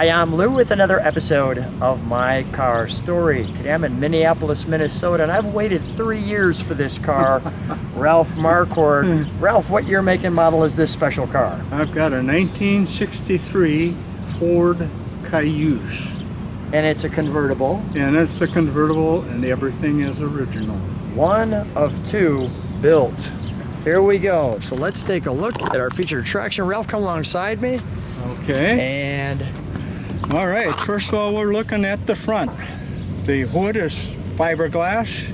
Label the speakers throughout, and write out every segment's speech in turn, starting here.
Speaker 1: Hi, I'm Lou with another episode of My Car Story. Today I'm in Minneapolis, Minnesota, and I've waited 3 years for this car. Ralph Marquart. Ralph, what year, make, and model is this special car?
Speaker 2: I've got a 1963 Ford Cayuse.
Speaker 1: And it's a convertible.
Speaker 2: And it's a convertible, and everything is original.
Speaker 1: One of two built. Here we go. So let's take a look at our featured attraction. Ralph, come alongside me.
Speaker 2: Okay.
Speaker 1: And
Speaker 2: all right, first of all, we're looking at the front. The hood is fiberglass.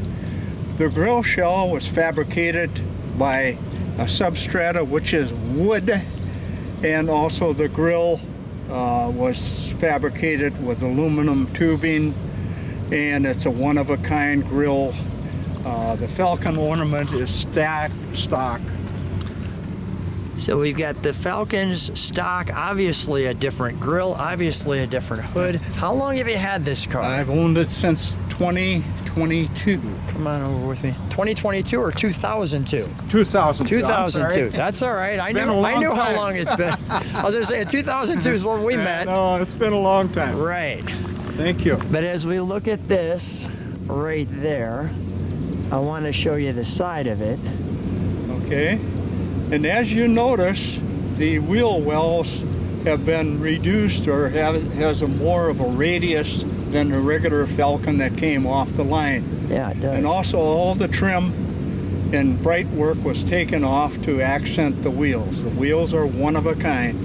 Speaker 2: The grill shell was fabricated by a substrata, which is wood, and also the grill was fabricated with aluminum tubing, and it's a one-of-a-kind grill. The Falcon ornament is stock.
Speaker 1: so we've got the Falcon's stock, obviously a different grill, obviously a different hood. How long have you had this car?
Speaker 2: I've owned it since 2022.
Speaker 1: Come on over with me. 2022 or 2002?
Speaker 2: 2002.
Speaker 1: 2002. That's all right. I knew how long it's been. I was going to say 2002 is when we met.
Speaker 2: No, it's been a long time.
Speaker 1: Right.
Speaker 2: Thank you.
Speaker 1: But as we look at this right there, I want to show you the side of it.
Speaker 2: Okay. And as you notice, the wheel wells have been reduced, or has a more of a radius than the regular Falcon that came off the line.
Speaker 1: Yeah, it does.
Speaker 2: And also all the trim and bright work was taken off to accent the wheels. The wheels are one of a kind.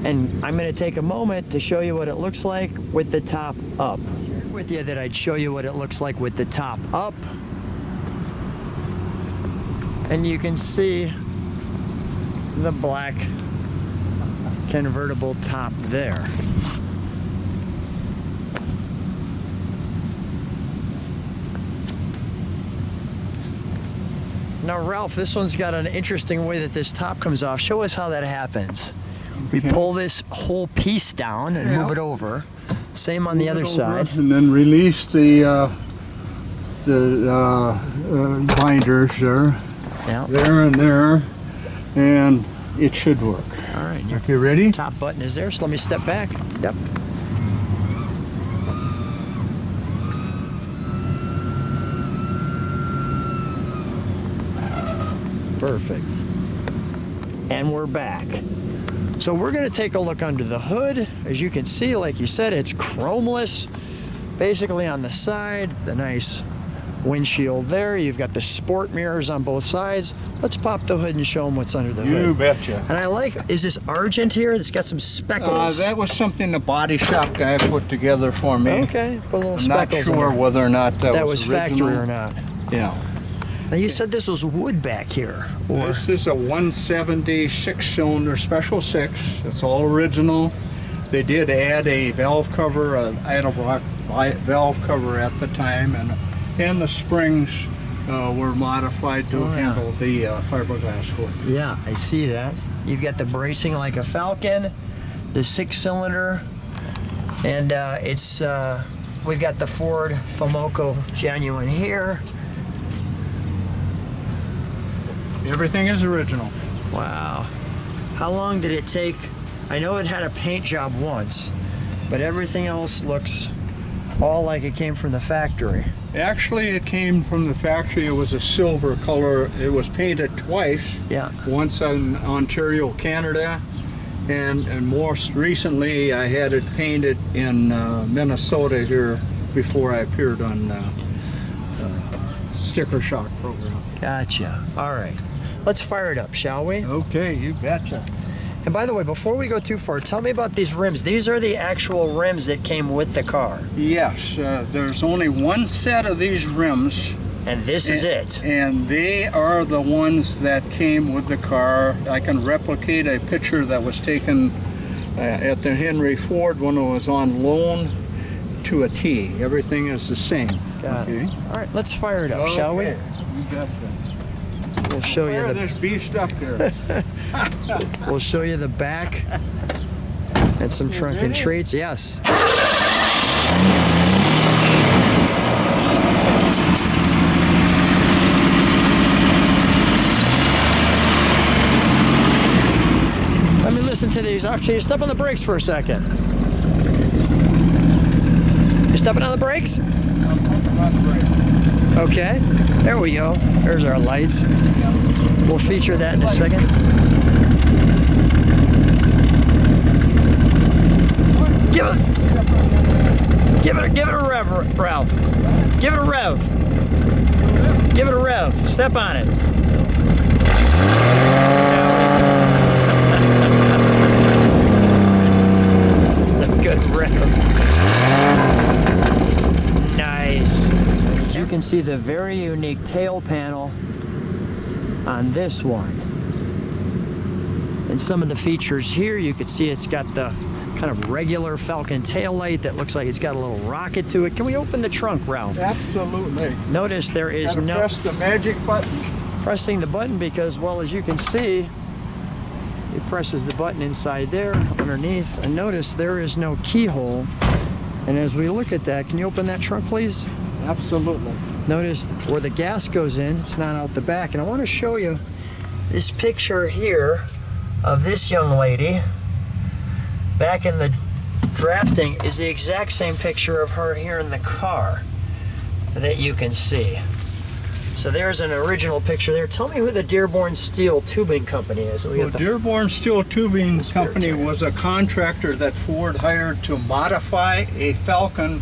Speaker 1: And I'm going to take a moment to show you what it looks like with the top up. With you that I'd show you what it looks like with the top up. And you can see the black convertible top there. Now, Ralph, this one's got an interesting way that this top comes off. Show us how that happens. We pull this whole piece down and move it over. Same on the other side.
Speaker 2: And then release the binders there.
Speaker 1: Yeah.
Speaker 2: There and there. And it should work.
Speaker 1: All right.
Speaker 2: Okay, ready?
Speaker 1: Top button is there, so let me step back. Yep. Perfect. And we're back. So we're going to take a look under the hood. As you can see, like you said, it's chromeless. Basically on the side, the nice windshield there. You've got the sport mirrors on both sides. Let's pop the hood and show them what's under the hood.
Speaker 2: You betcha.
Speaker 1: And I like, is this argent here? It's got some speckles.
Speaker 2: That was something the body shop guy put together for me.
Speaker 1: Okay, put a little
Speaker 2: I'm not
Speaker 1: speckles
Speaker 2: sure
Speaker 1: in
Speaker 2: whether or not that
Speaker 1: was factory
Speaker 2: original.
Speaker 1: or not.
Speaker 2: Yeah.
Speaker 1: Now you said this was wood back here. Or
Speaker 2: This is a 170 6-cylinder Special 6. It's all original. They did add a valve cover, an Idlebrock valve cover at the time, and the springs were modified to handle the fiberglass hood.
Speaker 1: yeah, I see that. You've got the bracing like a Falcon, the 6-cylinder, and we've got the Ford Falcon genuine here.
Speaker 2: Everything is original.
Speaker 1: Wow. How long did it take? I know it had a paint job once, but everything else looks all like it came from the factory.
Speaker 2: Actually, it came from the factory. It was a silver color. It was painted twice.
Speaker 1: Yeah.
Speaker 2: Once in Ontario, Canada, and most recently I had it painted in Minnesota here before I appeared on Sticker Shock program.
Speaker 1: Gotcha. All right. Let's fire it up, shall we?
Speaker 2: Okay, you betcha.
Speaker 1: And by the way, before we go too far, tell me about these rims. These are the actual rims that came with the car.
Speaker 2: Yes, there's only one set of these rims.
Speaker 1: And this is it.
Speaker 2: And they are the ones that came with the car. I can replicate a picture that was taken at the Henry Ford when it was on loan to a T. Everything is the same.
Speaker 1: Got it. All right, let's fire it up, shall we?
Speaker 2: You betcha.
Speaker 1: We'll show you
Speaker 2: This beast up there.
Speaker 1: We'll show you the back and some trunk and treats. Yes. Let me listen to these. Actually, step on the brakes for a second. You stepping on the brakes?
Speaker 2: I'm pumping on the brake.
Speaker 1: Okay. There we go. There's our lights. We'll feature that in a second. Give it a rev, Ralph. Give it a rev. Give it a rev. Step on it. It's a good rev. Nice. As you can see, the very unique tail panel on this one. And some of the features here, you can see it's got the kind of regular Falcon taillight that looks like it's got a little rocket to it. Can we open the trunk, Ralph?
Speaker 2: Absolutely.
Speaker 1: Notice there is no...
Speaker 2: Press the magic button.
Speaker 1: Pressing the button because, well, as you can see, it presses the button inside there, underneath, and notice there is no keyhole. And as we look at that, can you open that trunk, please?
Speaker 2: Absolutely.
Speaker 1: Notice where the gas goes in, it's not out the back. And I want to show you this picture here of this young lady back in the drafting is the exact same picture of her here in the car that you can see. So there's an original picture there. Tell me who the Dearborn Steel Tubing Company is.
Speaker 2: Well, Dearborn Steel Tubing Company was a contractor that Ford hired to modify a Falcon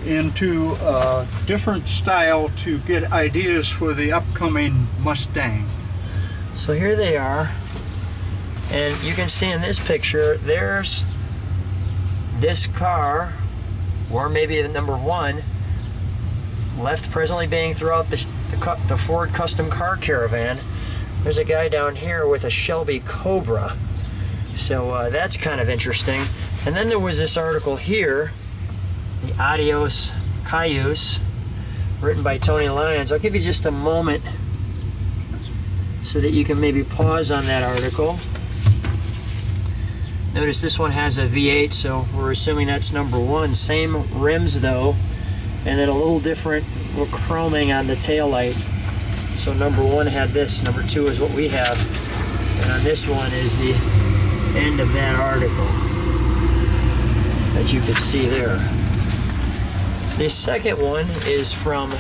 Speaker 2: into a different style to get ideas for the upcoming Mustang.
Speaker 1: So here they are. And you can see in this picture, there's this car, or maybe the number one, left presently being throughout the Ford custom car caravan. There's a guy down here with a Shelby Cobra. So that's kind of interesting. And then there was this article here, the Adios Cayuse, written by Tony Lyons. I'll give you just a moment so that you can maybe pause on that article. Notice this one has a V8, so we're assuming that's number one. Same rims though, and then a little different chroming on the taillight. So number one had this, number two is what we have. And on this one is the end of that article that you can see there. The second one is from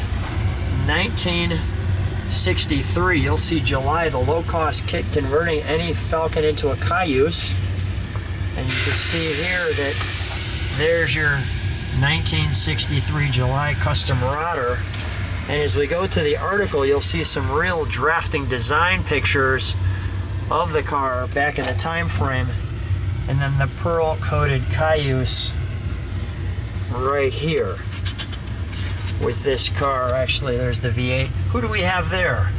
Speaker 1: 1963. You'll see July, the low-cost kit converting any Falcon into a Cayuse. And you can see here that there's your 1963 July custom rotor. And as we go to the article, you'll see some real drafting design pictures of the car back in the time frame. And then the pearl-coated Cayuse right here with this car. Actually, there's the V8. Who do we have there?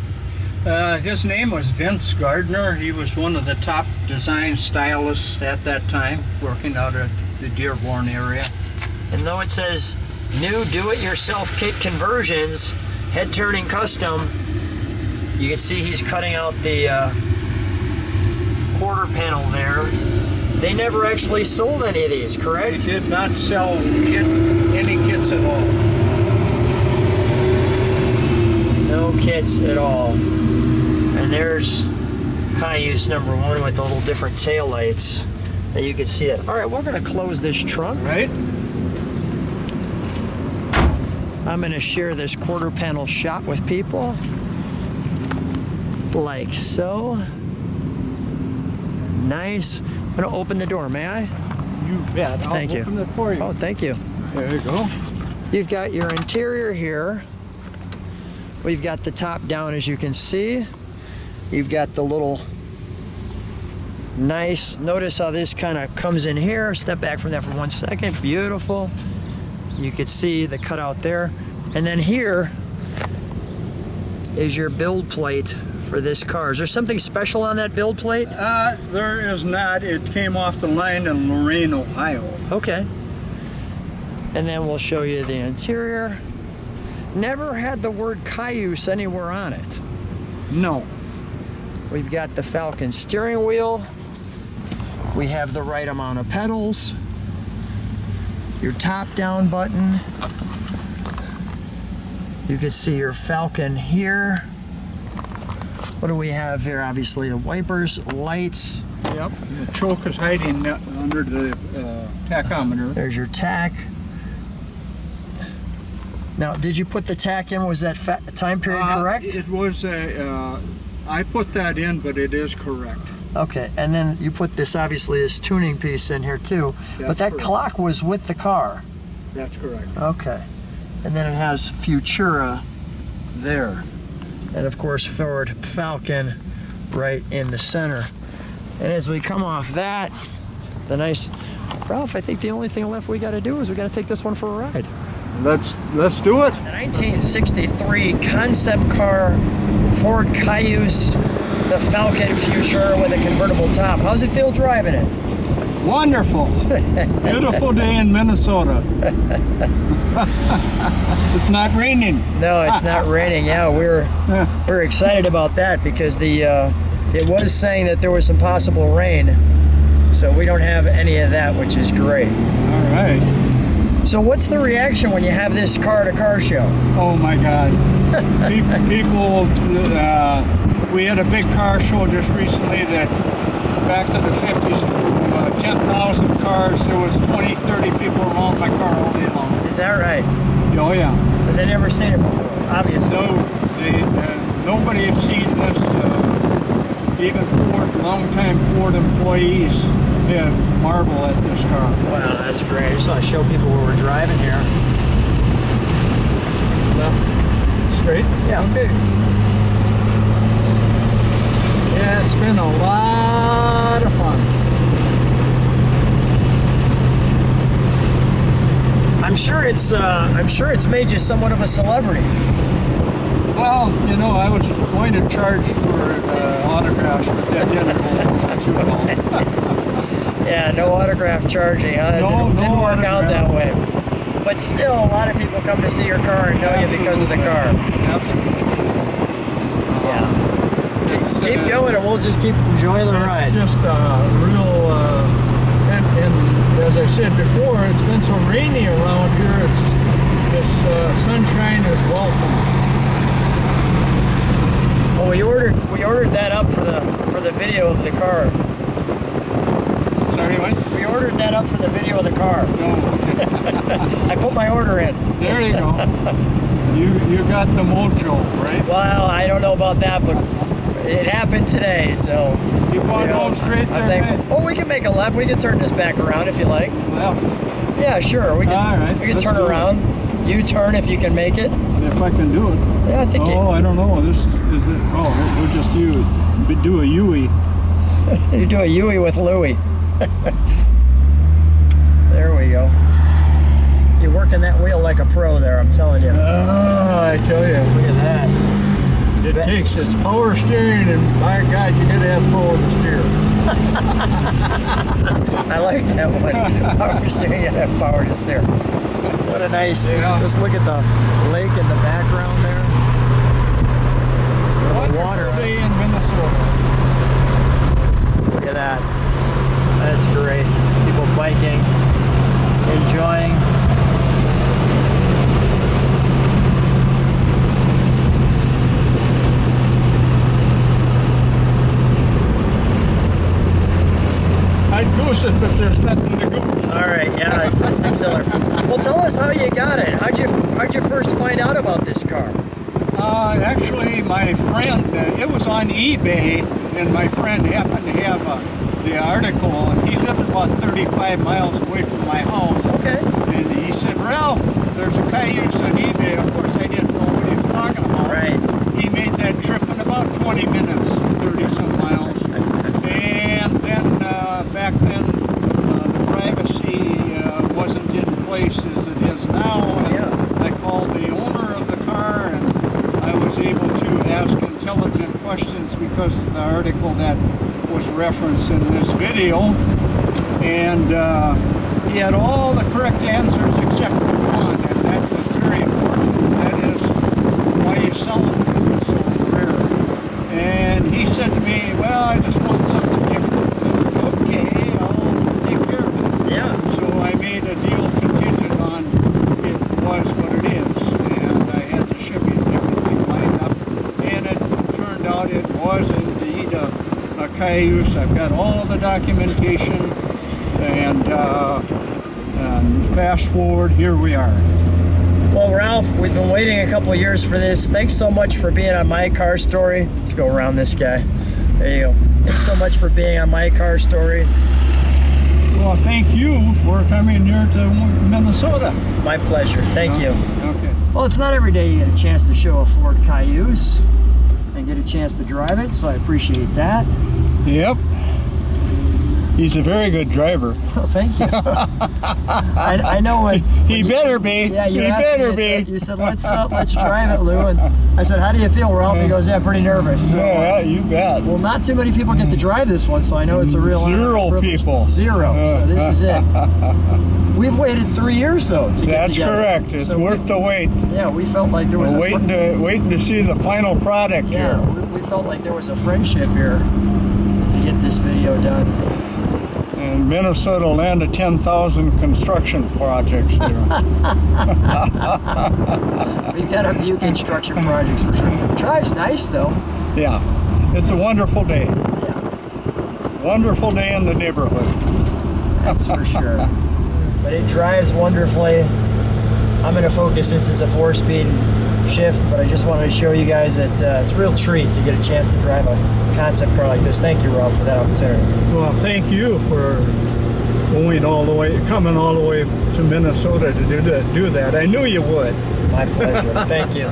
Speaker 2: His name was Vince Gardner. He was one of the top design stylists at that time, working out at the Dearborn area.
Speaker 1: And though it says new do-it-yourself kit conversions, head-turning custom, you can see he's cutting out the quarter panel there. They never actually sold any of these, correct?
Speaker 2: They did not sell any kits at all.
Speaker 1: No kits at all. And there's Cayuse number one with the little different tail lights that you can see that. All right, we're gonna close this trunk.
Speaker 2: Right.
Speaker 1: I'm gonna share this quarter panel shot with people. Like so. Nice. I'm gonna open the door, may I?
Speaker 2: You bet.
Speaker 1: Thank you.
Speaker 2: Open it for you.
Speaker 1: Oh, thank you.
Speaker 2: There you go.
Speaker 1: You've got your interior here. We've got the top down, as you can see. You've got the little nice, notice how this kind of comes in here. Step back from that for 1 second. Beautiful. You could see the cutout there. And then here is your build plate for this car. Is there something special on that build plate?
Speaker 2: There is not. It came off the line in Lorain, Ohio.
Speaker 1: Okay. And then we'll show you the interior. Never had the word Cayuse anywhere on it.
Speaker 2: No.
Speaker 1: We've got the Falcon steering wheel. We have the right amount of pedals. Your top down button. You can see your Falcon here. What do we have here? Obviously the wipers, lights.
Speaker 2: Yep. The choke is hiding under the tachometer.
Speaker 1: There's your tach. Now, did you put the tack in? Was that time period correct?
Speaker 2: It was I put that in, but it is correct.
Speaker 1: Okay, and then you put this, obviously, this tuning piece in here too. But that clock was with the car.
Speaker 2: That's correct.
Speaker 1: Okay. And then it has Futura there. And of course, Ford Falcon right in the center. And as we come off that, the nice, Ralph, I think the only thing left we got to do is we got to take this one for a ride.
Speaker 2: Let's do it.
Speaker 1: The 1963 concept car Ford Cayuse, the Falcon Futura with a convertible top. How's it feel driving it?
Speaker 2: Wonderful. Beautiful day in Minnesota. It's not raining.
Speaker 1: No, it's not raining. Yeah, we're excited about that because it was saying that there was some possible rain. So we don't have any of that, which is great.
Speaker 2: All right.
Speaker 1: So what's the reaction when you have this car at a car show?
Speaker 2: Oh my God. People, we had a big car show just recently that back to the 50s, 10,000 cars, there was 20, 30 people around my car all day long.
Speaker 1: Is that right?
Speaker 2: Oh yeah.
Speaker 1: Because I've never seen it before, obviously.
Speaker 2: No, nobody has seen this. Even longtime Ford employees have marvel at this car.
Speaker 1: Wow, that's great. I just want to show people where we're driving here.
Speaker 2: No. Straight?
Speaker 1: Yeah.
Speaker 2: Okay. Yeah, it's been a lot of fun.
Speaker 1: I'm sure it's made you somewhat of a celebrity.
Speaker 2: Well, you know, I was going to charge for autographs, but that didn't go too well.
Speaker 1: Yeah, no autograph charging, huh? Didn't work out that way. But still, a lot of people come to see your car and know you because of the car.
Speaker 2: Absolutely.
Speaker 1: Yeah. Keep going and we'll just keep enjoying the ride.
Speaker 2: It's just a real, and as I said before, it's been so rainy around here. This sunshine is welcome.
Speaker 1: Well, we ordered that up for the video of the car.
Speaker 2: Sorry, what?
Speaker 1: We ordered that up for the video of the car.
Speaker 2: No.
Speaker 1: I put my order in.
Speaker 2: There you go. You got the mojo, right?
Speaker 1: Well, I don't know about that, but it happened today, so.
Speaker 2: You want to go straight there, man?
Speaker 1: Oh, we can make a left. We can turn this back around if you like.
Speaker 2: Left.
Speaker 1: Yeah, sure. We can.
Speaker 2: All right,
Speaker 1: We can
Speaker 2: let's
Speaker 1: turn
Speaker 2: do it.
Speaker 1: around. You turn if you can make it.
Speaker 2: If I can do it.
Speaker 1: Yeah, I think
Speaker 2: Oh, I don't know. This is it. Oh, we'll just do a Yui.
Speaker 1: you do a Yui with Louie. There we go. You're working that wheel like a pro there, I'm telling you.
Speaker 2: I tell you.
Speaker 1: Look at that.
Speaker 2: It's power steering, and by God, you gotta have power to steer.
Speaker 1: I like that one. Power steering and have power to steer. What a nice, just look at the lake in the background there. The water.
Speaker 2: Wonderful day in Minnesota.
Speaker 1: Look at that. That's great. People biking, enjoying.
Speaker 2: I'd goose it, but there's nothing to goose.
Speaker 1: All right, yeah, it's the six-cylinder. Well, tell us how you got it. How'd you first find out about this car?
Speaker 2: Actually, my friend, it was on eBay, and my friend happened to have the article, and he lived about 35 miles away from my house.
Speaker 1: Okay.
Speaker 2: And he said, Ralph, there's a Cayuse on eBay. Of course, I didn't know what he was talking about.
Speaker 1: Right.
Speaker 2: He made that trip in about 20 minutes, 30-some miles. And then, back then, the privacy wasn't in place as it is now. And
Speaker 1: Yeah.
Speaker 2: I called the owner of the car, and I was able to ask intelligent questions because of the article that was referenced in this video. And he had all the correct answers except for one, and that was very important. That is why you sell them if it's so rare. And he said to me, well, I just want something different. I said, okay, I'll take care of it.
Speaker 1: Yeah.
Speaker 2: So I made a deal contingent on it was what it is. And I had the shipping and everything lined up. And it turned out it was indeed a Cayuse. I've got all the documentation. And fast forward, here we are.
Speaker 1: Well, Ralph, we've been waiting a couple of years for this. Thanks so much for being on My Car Story. Let's go around this guy. There you go. Thanks so much for being on My Car Story.
Speaker 2: Well, thank you for coming here to Minnesota.
Speaker 1: My pleasure. Thank you.
Speaker 2: Okay.
Speaker 1: Well, it's not every day you get a chance to show a Ford Cayuse and get a chance to drive it, so I appreciate that.
Speaker 2: Yep. He's a very good driver.
Speaker 1: Oh, thank you. I know when
Speaker 2: He better be.
Speaker 1: Yeah, you
Speaker 2: He
Speaker 1: asked
Speaker 2: better
Speaker 1: me,
Speaker 2: be.
Speaker 1: you said let's drive it, Lou, and I said, how do you feel, Ralph? He goes, yeah, pretty nervous. So,
Speaker 2: Yeah, you bet.
Speaker 1: well, not too many people get to drive this one, so I know it's a real
Speaker 2: Zero
Speaker 1: privilege.
Speaker 2: people.
Speaker 1: Zero. So this is it. We've waited 3 years though to get
Speaker 2: That's
Speaker 1: together.
Speaker 2: correct. It's
Speaker 1: So
Speaker 2: worth the wait.
Speaker 1: Yeah, we felt like there was
Speaker 2: We're waiting to see the final product
Speaker 1: Yeah,
Speaker 2: here.
Speaker 1: we felt like there was a friendship here to get this video done.
Speaker 2: And Minnesota land of 10,000 construction projects here.
Speaker 1: We've got a few construction projects for sure. Drive's nice though.
Speaker 2: Yeah, it's a wonderful day.
Speaker 1: Yeah,
Speaker 2: Wonderful day in the neighborhood.
Speaker 1: that's for sure. But it drives wonderfully. I'm going to focus since it's a 4-speed shift, but I just wanted to show you guys that it's a real treat to get a chance to drive a concept car like this. Thank you, Ralph, for that opportunity.
Speaker 2: Well, thank you for coming all the way to Minnesota to do that. I knew you would.
Speaker 1: My pleasure. Thank you.